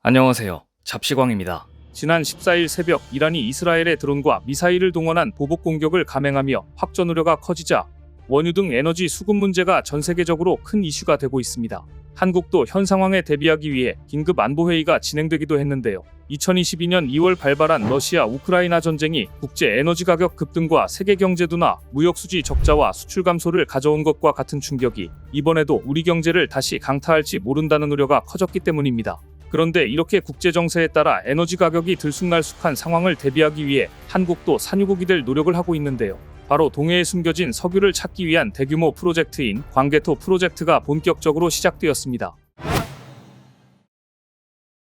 안녕하세요. 잡시광입니다. 지난 14일 새벽 이란이 이스라엘의 드론과 미사일을 동원한 보복 공격을 감행하며 확전 우려가 커지자 원유 등 에너지 수급 문제가 전 세계적으로 큰 이슈가 되고 있습니다. 한국도 현 상황에 대비하기 위해 긴급 안보회의가 진행되기도 했는데요. 2022년 2월 발발한 러시아 우크라이나 전쟁이 국제 에너지 가격 급등과 세계 경제 둔화, 무역 수지 적자와 수출 감소를 가져온 것과 같은 충격이 이번에도 우리 경제를 다시 강타할지 모른다는 우려가 커졌기 때문입니다. 그런데 이렇게 국제 정세에 따라 에너지 가격이 들쑥날쑥한 상황을 대비하기 위해 한국도 산유국이 될 노력을 하고 있는데요. 바로 동해에 숨겨진 석유를 찾기 위한 대규모 프로젝트인 광개토 프로젝트가 본격적으로 시작되었습니다.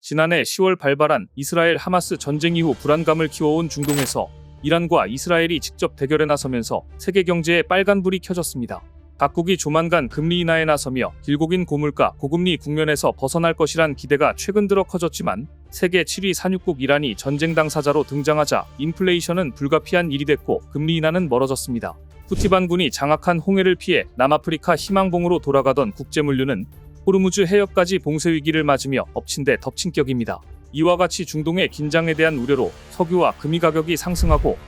지난해 10월 발발한 이스라엘 하마스 전쟁 이후 불안감을 키워온 중동에서 이란과 이스라엘이 직접 대결에 나서면서 세계 경제에 빨간불이 켜졌습니다. 각국이 조만간 금리 인하에 나서며 길고 긴 고물가, 고금리 국면에서 벗어날 것이란 기대가 최근 들어 커졌지만 세계 7위 산유국 이란이 전쟁 당사자로 등장하자 인플레이션은 불가피한 일이 됐고 금리 인하는 멀어졌습니다. 후티 반군이 장악한 홍해를 피해 남아프리카 희망봉으로 돌아가던 국제물류는 호르무즈 해협까지 봉쇄 위기를 맞으며 엎친 데 덮친 격입니다. 이와 같이 중동의 긴장에 대한 우려로 석유와 금이 가격이 상승하고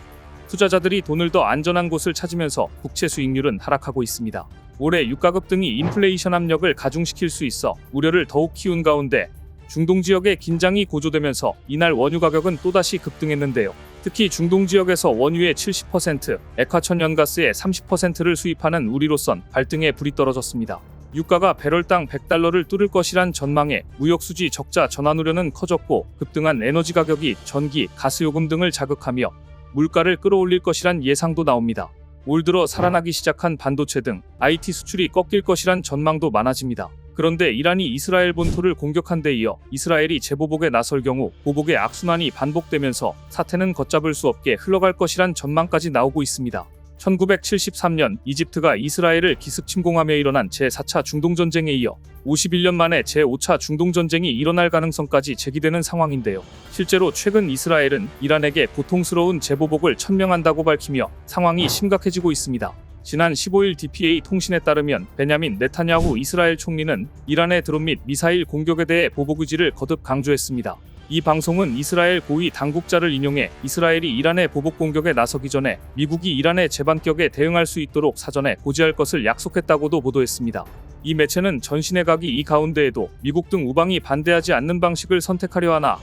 투자자들이 돈을 더 안전한 곳을 찾으면서 국채 수익률은 하락하고 있습니다. 올해 유가급 등이 인플레이션 압력을 가중시킬 수 있어 우려를 더욱 키운 가운데 중동 지역의 긴장이 고조되면서 이날 원유 가격은 또다시 급등했는데요. 특히 중동 지역에서 원유의 70%, 액화천연가스의 30%를 수입하는 우리로선 발등에 불이 떨어졌습니다. 유가가 배럴당 $100를 뚫을 것이란 전망에 무역수지 적자 전환 우려는 커졌고 급등한 에너지 가격이 전기, 가스요금 등을 자극하며 물가를 끌어올릴 것이란 예상도 나옵니다. 올 들어 살아나기 시작한 반도체 등 IT 수출이 꺾일 것이란 전망도 많아집니다. 그런데 이란이 이스라엘 본토를 공격한 데 이어 이스라엘이 재보복에 나설 경우 보복의 악순환이 반복되면서 사태는 걷잡을 수 없게 흘러갈 것이란 전망까지 나오고 있습니다. 1973년 이집트가 이스라엘을 기습 침공하며 일어난 제4차 중동전쟁에 이어 51년 만에 제5차 중동전쟁이 일어날 가능성까지 제기되는 상황인데요. 실제로 최근 이스라엘은 이란에게 고통스러운 재보복을 천명한다고 밝히며 상황이 심각해지고 있습니다. 지난 15일 DPA 통신에 따르면 베냐민 네타냐후 이스라엘 총리는 이란의 드론 및 미사일 공격에 대해 보복 의지를 거듭 강조했습니다. 이 방송은 이스라엘 고위 당국자를 인용해 이스라엘이 이란의 보복 공격에 나서기 전에 미국이 이란의 재반격에 대응할 수 있도록 사전에 고지할 것을 약속했다고도 보도했습니다. 이 매체는 전신에 각이 이 가운데에도 미국 등 우방이 반대하지 않는 방식을 선택하려 하나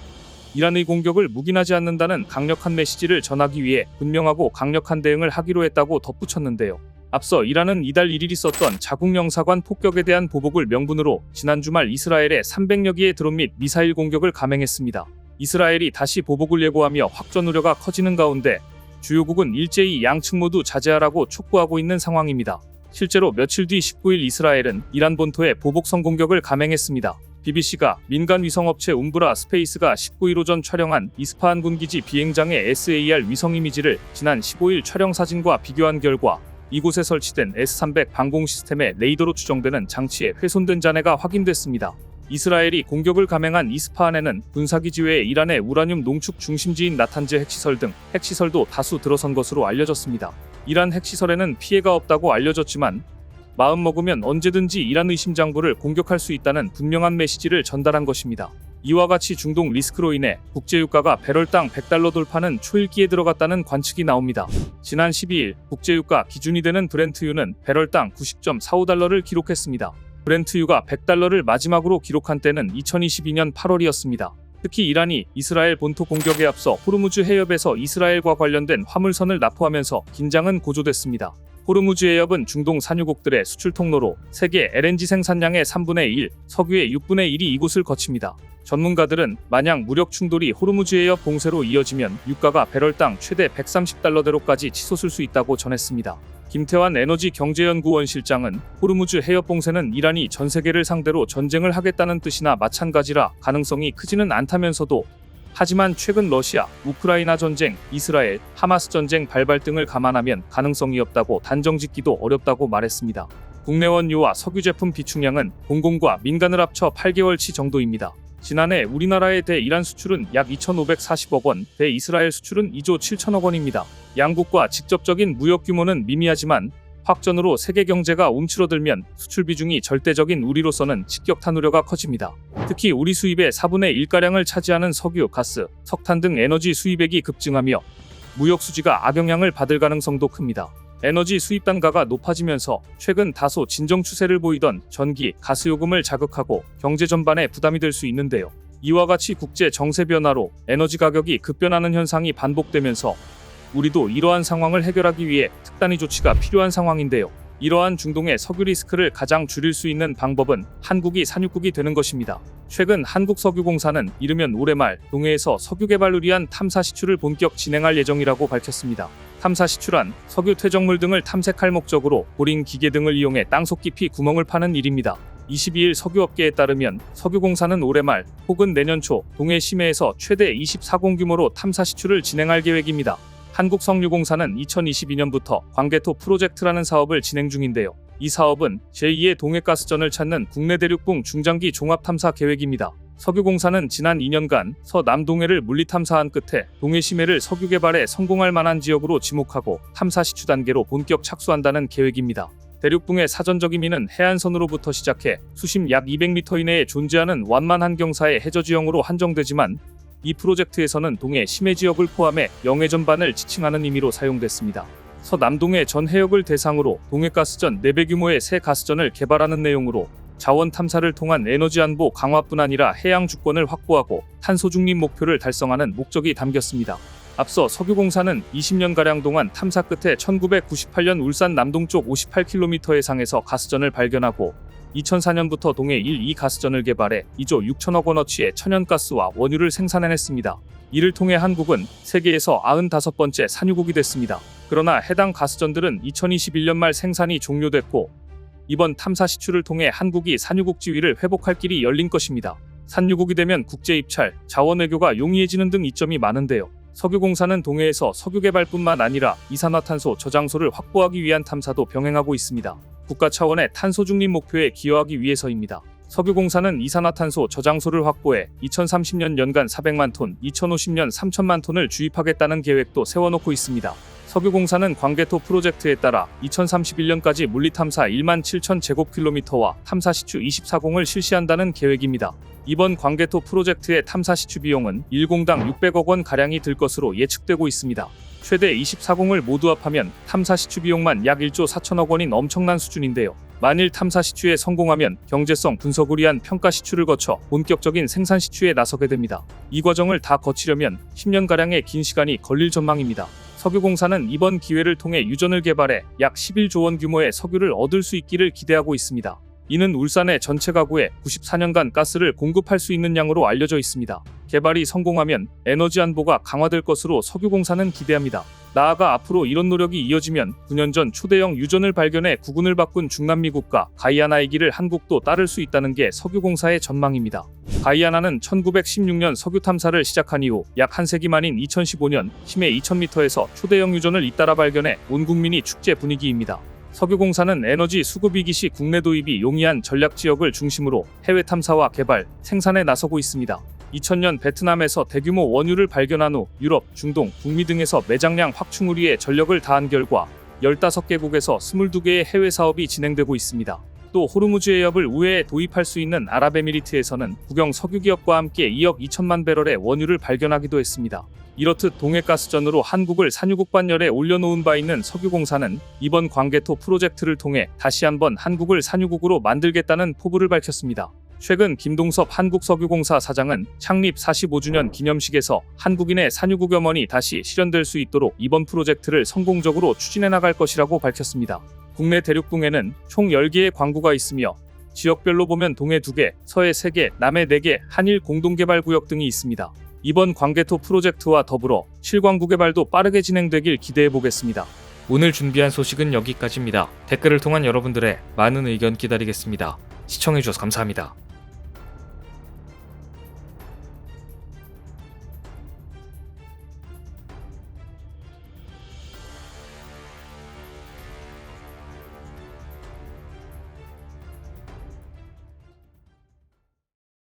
이란의 공격을 묵인하지 않는다는 강력한 메시지를 전하기 위해 분명하고 강력한 대응을 하기로 했다고 덧붙였는데요. 앞서 이란은 이달 1일 있었던 자국 영사관 폭격에 대한 보복을 명분으로 지난 주말 이스라엘에 300여 기의 드론 및 미사일 공격을 감행했습니다. 이스라엘이 다시 보복을 예고하며 확전 우려가 커지는 가운데 주요국은 일제히 양측 모두 자제하라고 촉구하고 있는 상황입니다. 실제로 며칠 뒤 19일 이스라엘은 이란 본토에 보복성 공격을 감행했습니다. BBC가 민간 위성업체 움브라 스페이스가 19일 오전 촬영한 이스파한 군기지 비행장의 SAR 위성 이미지를 지난 15일 촬영 사진과 비교한 결과 이곳에 설치된 S-300 방공 시스템의 레이더로 추정되는 장치에 훼손된 잔해가 확인됐습니다. 이스라엘이 공격을 감행한 이스파한에는 군사기지 외에 이란의 우라늄 농축 중심지인 나탄즈 핵시설 등 핵시설도 다수 들어선 것으로 알려졌습니다. 이란 핵시설에는 피해가 없다고 알려졌지만 마음먹으면 언제든지 이란 의심장부를 공격할 수 있다는 분명한 메시지를 전달한 것입니다. 이와 같이 중동 리스크로 인해 국제유가가 배럴당 $100 돌파는 초읽기에 들어갔다는 관측이 나옵니다. 지난 12일 국제유가 기준이 되는 브렌트유는 배럴당 $90.45를 기록했습니다. 브렌트유가 $100를 마지막으로 기록한 때는 2022년 8월이었습니다. 특히 이란이 이스라엘 본토 공격에 앞서 호르무즈 해협에서 이스라엘과 관련된 화물선을 납포하면서 긴장은 고조됐습니다. 호르무즈 해협은 중동 산유국들의 수출 통로로 세계 LNG 생산량의 3분의 1, 석유의 6분의 1이 이곳을 거칩니다. 전문가들은 만약 무력 충돌이 호르무즈 해협 봉쇄로 이어지면 유가가 배럴당 최대 $130대로까지 치솟을 수 있다고 전했습니다. 김태환 에너지경제연구원 실장은 호르무즈 해협 봉쇄는 이란이 전 세계를 상대로 전쟁을 하겠다는 뜻이나 마찬가지라 가능성이 크지는 않다면서도 하지만 최근 러시아, 우크라이나 전쟁, 이스라엘, 하마스 전쟁 발발 등을 감안하면 가능성이 없다고 단정짓기도 어렵다고 말했습니다. 국내 원유와 석유 제품 비축량은 공공과 민간을 합쳐 8개월치 정도입니다. 지난해 우리나라의 대이란 수출은 약 2,540억 원, 대이스라엘 수출은 2조 7천억 원입니다. 양국과 직접적인 무역 규모는 미미하지만 확전으로 세계 경제가 움츠러들면 수출 비중이 절대적인 우리로서는 직격탄 우려가 커집니다. 특히 우리 수입의 4분의 1가량을 차지하는 석유, 가스, 석탄 등 에너지 수입액이 급증하며 무역 수지가 악영향을 받을 가능성도 큽니다. 에너지 수입 단가가 높아지면서 최근 다소 진정 추세를 보이던 전기, 가스 요금을 자극하고 경제 전반에 부담이 될 수 있는데요. 이와 같이 국제 정세 변화로 에너지 가격이 급변하는 현상이 반복되면서 우리도 이러한 상황을 해결하기 위해 특단의 조치가 필요한 상황인데요. 이러한 중동의 석유 리스크를 가장 줄일 수 있는 방법은 한국이 산유국이 되는 것입니다. 최근 한국석유공사는 이르면 올해 말 동해에서 석유 개발을 위한 탐사 시추를 본격 진행할 예정이라고 밝혔습니다. 탐사 시추란 석유 퇴적물 등을 탐색할 목적으로 보링 기계 등을 이용해 땅속 깊이 구멍을 파는 일입니다. 22일 석유업계에 따르면 석유공사는 올해 말 혹은 내년 초 동해 심해에서 최대 24공 규모로 탐사 시추를 진행할 계획입니다. 한국석유공사는 2022년부터 광개토 프로젝트라는 사업을 진행 중인데요. 이 사업은 제2의 동해가스전을 찾는 국내 대륙붕 중장기 종합탐사 계획입니다. 석유공사는 지난 2년간 서남동해를 물리탐사한 끝에 동해 심해를 석유 개발에 성공할 만한 지역으로 지목하고 탐사 시추 단계로 본격 착수한다는 계획입니다. 대륙붕의 사전적 의미는 해안선으로부터 시작해 수심 약 200m 이내에 존재하는 완만 한경사의 해저지형으로 한정되지만 이 프로젝트에서는 동해 심해 지역을 포함해 영해 전반을 지칭하는 의미로 사용됐습니다. 서남동해 전 해역을 대상으로 동해가스전 4배 규모의 새 가스전을 개발하는 내용으로 자원 탐사를 통한 에너지 안보 강화뿐 아니라 해양 주권을 확보하고 탄소 중립 목표를 달성하는 목적이 담겼습니다. 앞서 석유공사는 20년가량 동안 탐사 끝에 1998년 울산 남동쪽 58km 해상에서 가스전을 발견하고 2004년부터 동해 1, 2 가스전을 개발해 2조 6천억 원어치의 천연가스와 원유를 생산해냈습니다. 이를 통해 한국은 세계에서 95번째 산유국이 됐습니다. 그러나 해당 가스전들은 2021년 말 생산이 종료됐고 이번 탐사 시추를 통해 한국이 산유국 지위를 회복할 길이 열린 것입니다. 산유국이 되면 국제 입찰, 자원 외교가 용이해지는 등 이점이 많은데요. 석유공사는 동해에서 석유 개발뿐만 아니라 이산화탄소 저장소를 확보하기 위한 탐사도 병행하고 있습니다. 국가 차원의 탄소 중립 목표에 기여하기 위해서입니다. 석유공사는 이산화탄소 저장소를 확보해 2030년 연간 400만 톤, 2050년 3천만 톤을 주입하겠다는 계획도 세워놓고 있습니다. 석유공사는 광개토 프로젝트에 따라 2031년까지 물리탐사 1만 7천 제곱킬로미터와 탐사시추 24공을 실시한다는 계획입니다. 이번 광개토 프로젝트의 탐사시추 비용은 1공당 600억 원 가량이 들 것으로 예측되고 있습니다. 최대 24공을 모두 합하면 탐사시추 비용만 약 1조 4천억 원인 엄청난 수준인데요. 만일 탐사시추에 성공하면 경제성 분석을 위한 평가시추를 거쳐 본격적인 생산시추에 나서게 됩니다. 이 과정을 다 거치려면 10년가량의 긴 시간이 걸릴 전망입니다. 석유공사는 이번 기회를 통해 유전을 개발해 약 11조 원 규모의 석유를 얻을 수 있기를 기대하고 있습니다. 이는 울산의 전체 가구에 94년간 가스를 공급할 수 있는 양으로 알려져 있습니다. 개발이 성공하면 에너지 안보가 강화될 것으로 석유공사는 기대합니다. 나아가 앞으로 이런 노력이 이어지면 9년 전 초대형 유전을 발견해 국운을 바꾼 중남미 국가 가이아나의 길을 한국도 따를 수 있다는 게 석유공사의 전망입니다. 가이아나는 1916년 석유 탐사를 시작한 이후 약 한 세기 만인 2015년 심해 2000m에서 초대형 유전을 잇따라 발견해 온 국민이 축제 분위기입니다. 석유공사는 에너지 수급위기 시 국내 도입이 용이한 전략 지역을 중심으로 해외 탐사와 개발, 생산에 나서고 있습니다. 2000년 베트남에서 대규모 원유를 발견한 후 유럽, 중동, 북미 등에서 매장량 확충을 위해 전력을 다한 결과 15개국에서 22개의 해외 사업이 진행되고 있습니다. 또 호르무즈 해협을 우회에 도입할 수 있는 아랍에미리트에서는 국영 석유기업과 함께 2억 2천만 배럴의 원유를 발견하기도 했습니다. 이렇듯 동해가스전으로 한국을 산유국 반열에 올려놓은 바 있는 석유공사는 이번 광개토 프로젝트를 통해 다시 한번 한국을 산유국으로 만들겠다는 포부를 밝혔습니다. 최근 김동섭 한국석유공사 사장은 창립 45주년 기념식에서 한국인의 산유국 염원이 다시 실현될 수 있도록 이번 프로젝트를 성공적으로 추진해 나갈 것이라고 밝혔습니다. 국내 대륙붕에는 총 10개의 광구가 있으며 지역별로 보면 동해 2개, 서해 3개, 남해 4개, 한일 공동개발구역 등이 있습니다. 이번 광개토 프로젝트와 더불어 실광구 개발도 빠르게 진행되길 기대해보겠습니다. 오늘 준비한 소식은 여기까지입니다. 댓글을 통한 여러분들의 많은 의견 기다리겠습니다. 시청해주셔서 감사합니다.